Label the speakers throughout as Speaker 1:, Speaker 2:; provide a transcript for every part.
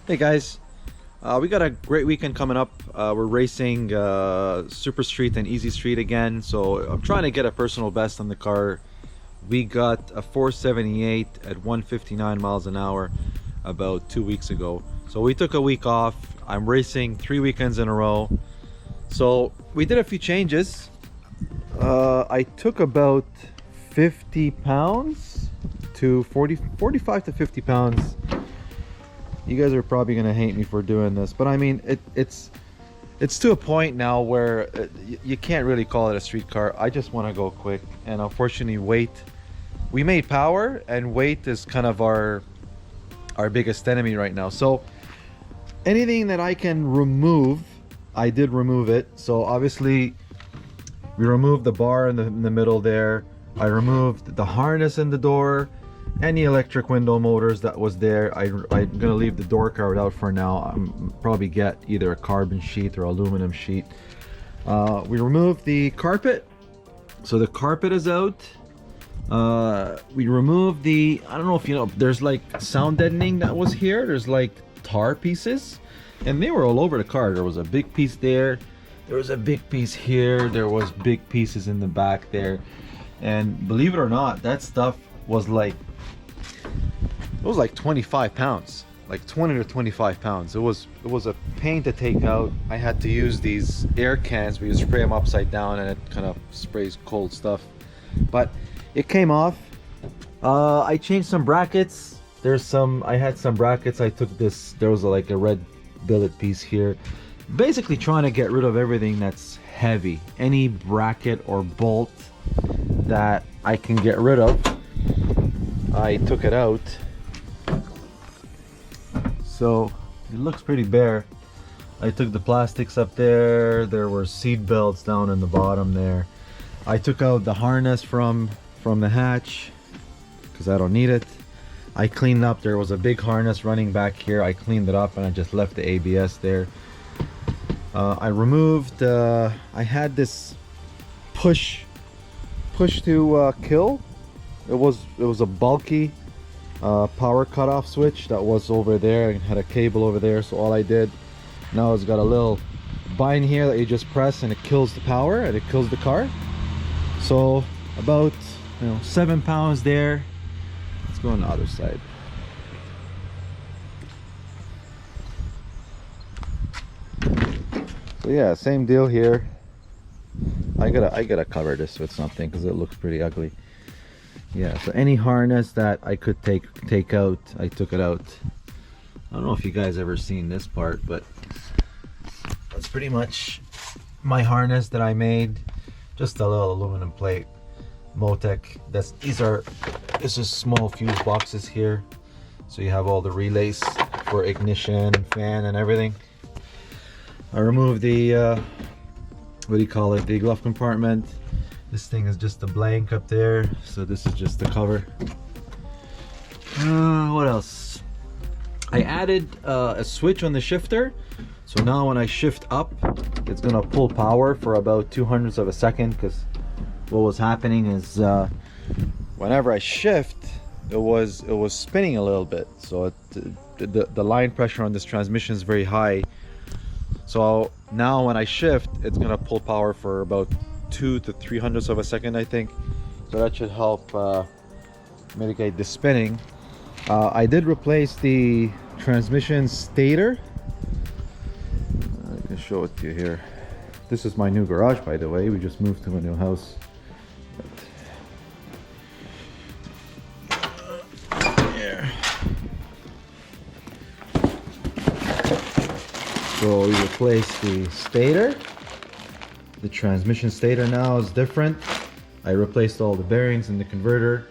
Speaker 1: Hey guys, we got a great weekend coming up. We're racing Super Street and Easy Street again, so I'm trying to get a personal best on the car. We got a 478 at 159 miles an hour about 2 weeks ago. So we took a week off. I'm racing 3 weekends in a row. So we did a few changes. I took about 50 pounds to 45 to 50 pounds. You guys are probably gonna hate me for doing this, but I mean it's to a point now where you can't really call it a street car. I just want to go quick, and unfortunately weight, we made power and weight is kind of our biggest enemy right now. So anything that I can remove, I did remove it. So obviously we removed the bar in the middle there. I removed the harness in the door, any electric window motors that was there. I'm gonna leave the door card out for now. I'm probably get either a carbon sheet or aluminum sheet. We removed the carpet, so the carpet is out. We removed the, I don't know if you know, there's like sound deadening that was here. There's like tar pieces, and they were all over the car. There was a big piece there, there was a big piece here, there was big pieces in the back there, and believe it or not, that stuff was like, it was like 25 pounds, like 20 to 25 pounds. It was a pain to take out. I had to use these air cans where you spray them upside down and it kind of sprays cold stuff, but it came off. I changed some brackets. I had some brackets. I took this, there was like a red billet piece here, basically trying to get rid of everything that's heavy, any bracket or bolt that I can get rid of. I took it out, so it looks pretty bare. I took the plastics up there. There were seat belts down in the bottom there. I took out the harness from the hatch because I don't need it. I cleaned up, there was a big harness running back here. I cleaned it up and I just left the ABS there. I removed, I had this push to kill. It was a bulky power cutoff switch that was over there and had a cable over there. So all I did now is got a little bind here that you just press and it kills the power and it kills the car. So about 7 pounds there. Let's go on the other side. So yeah, same deal here. I gotta cover this with something because it looks pretty ugly. Yeah, so any harness that I could take out, I took it out. I don't know if you guys ever seen this part, but that's pretty much my harness that I made. Just a little aluminum plate, Motec. This is small fuse boxes here, so you have all the relays for ignition, fan, and everything. I removed the what do you call it, the glove compartment. This thing is just a blank up there, so this is just the cover. What else? I added a switch on the shifter, so now when I shift up, it's gonna pull power for about 200ths of a second, because what was happening is whenever I shift, it was spinning a little bit, so the line pressure on this transmission is very high. So now when I shift, it's gonna pull power for about 2 to 300ths of a second, I think. So that should help mitigate the spinning. I did replace the transmission stator. I can show it to you here. This is my new garage, by the way. We just moved to a new house. Here. So we replaced the stator. The transmission stator now is different. I replaced all the bearings in the converter,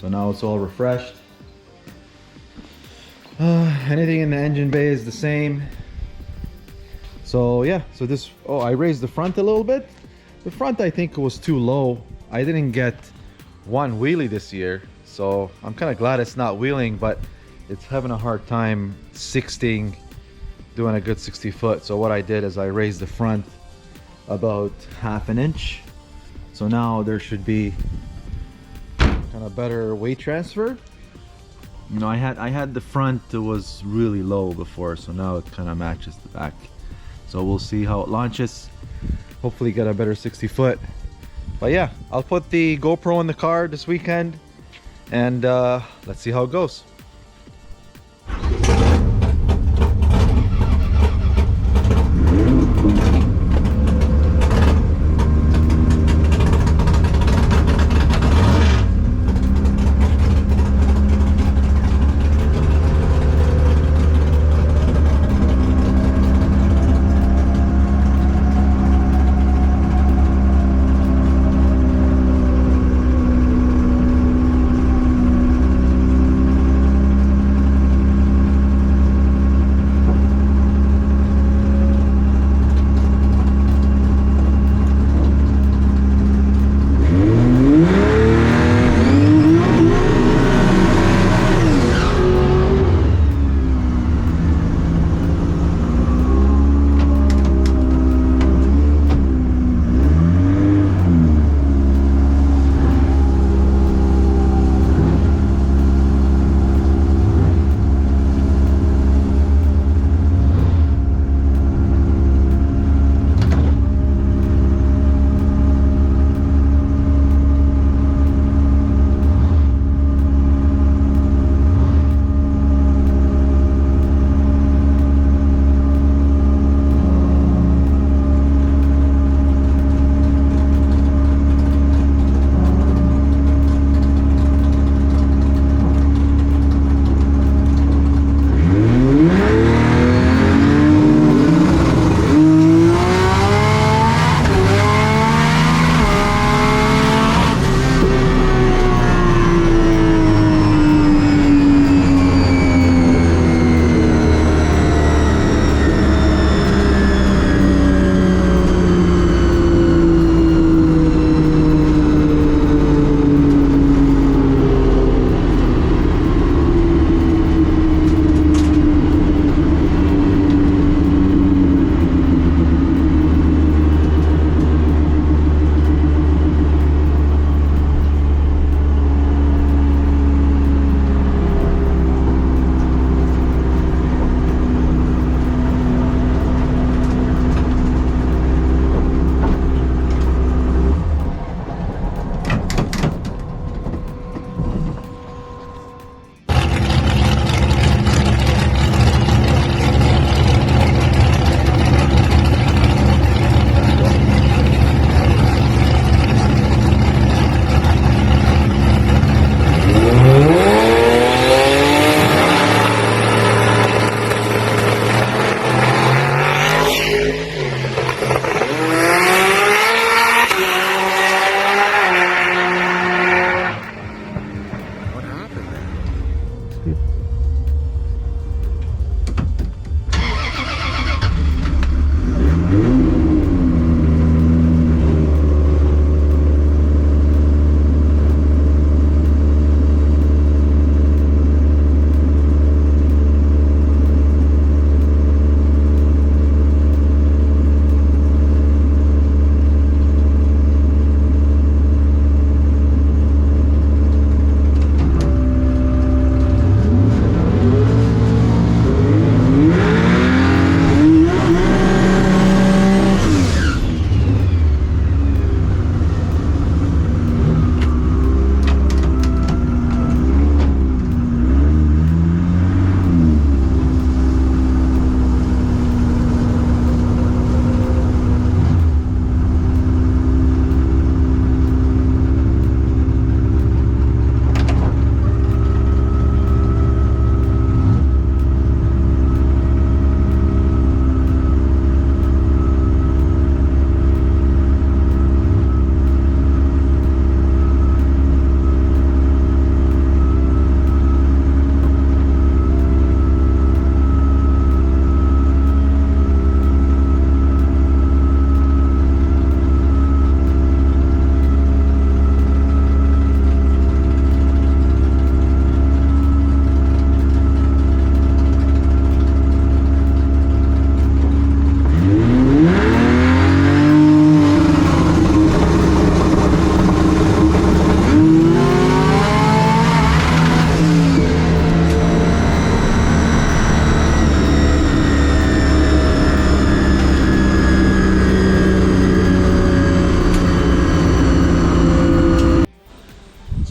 Speaker 1: so now it's all refreshed. Anything in the engine bay is the same. So yeah, so this, I raised the front a little bit. The front, I think it was too low. I didn't get one wheelie this year, so I'm kind of glad it's not wheeling, but it's having a hard time doing a good 60 foot. So what I did is I raised the front about ½ an inch, so now there should be kind of better weight transfer. You know, I had the front that was really low before, so now it kind of matches the back. So we'll see how it launches. Hopefully get a better 60 foot. But yeah, I'll put the GoPro in the car this weekend, and let's see how it goes.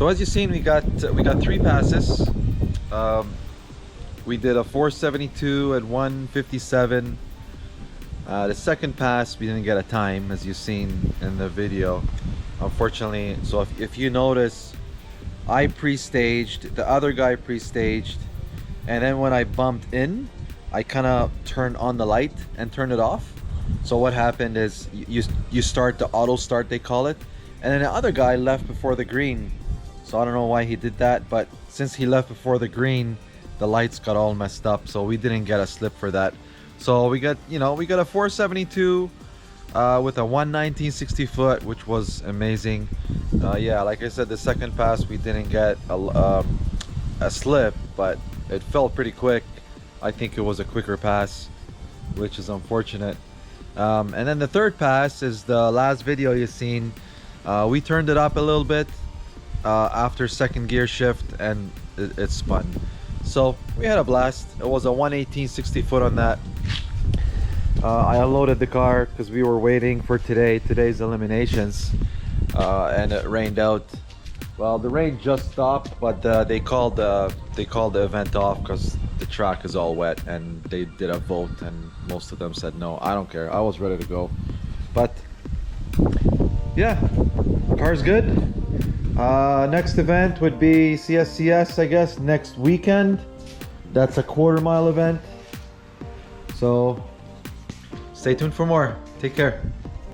Speaker 1: as you've seen, we got 3 passes. We did a 472 at 157. The second pass we didn't get a time, as you've seen in the video, unfortunately. So if you notice, I pre-staged, the other guy pre-staged, and then when I bumped in, I kind of turned on the light and turned it off. So what happened is you start the auto start, they call it, and then the other guy left before the green. So I don't know why he did that, but since he left before the green, the lights got all messed up, so we didn't get a slip for that. So we got a 472 with a 119/60 foot, which was amazing. Yeah, like I said, the second pass we didn't get a slip, but it felt pretty quick. I think it was a quicker pass, which is unfortunate. And then the third pass is the last video you've seen. We turned it up a little bit after second gear shift, and it spun. So we had a blast. It was a 118/60 foot on that. I unloaded the car because we were waiting for today's eliminations, and it rained out. Well, the rain just stopped, but they called the event off because the track is all wet, and they did a vote, and most of them said no. I don't care. I was ready to go, but yeah, car's good. Next event would be CSCS, I guess, next weekend. That's a quarter-mile event. So stay tuned for more. Take care.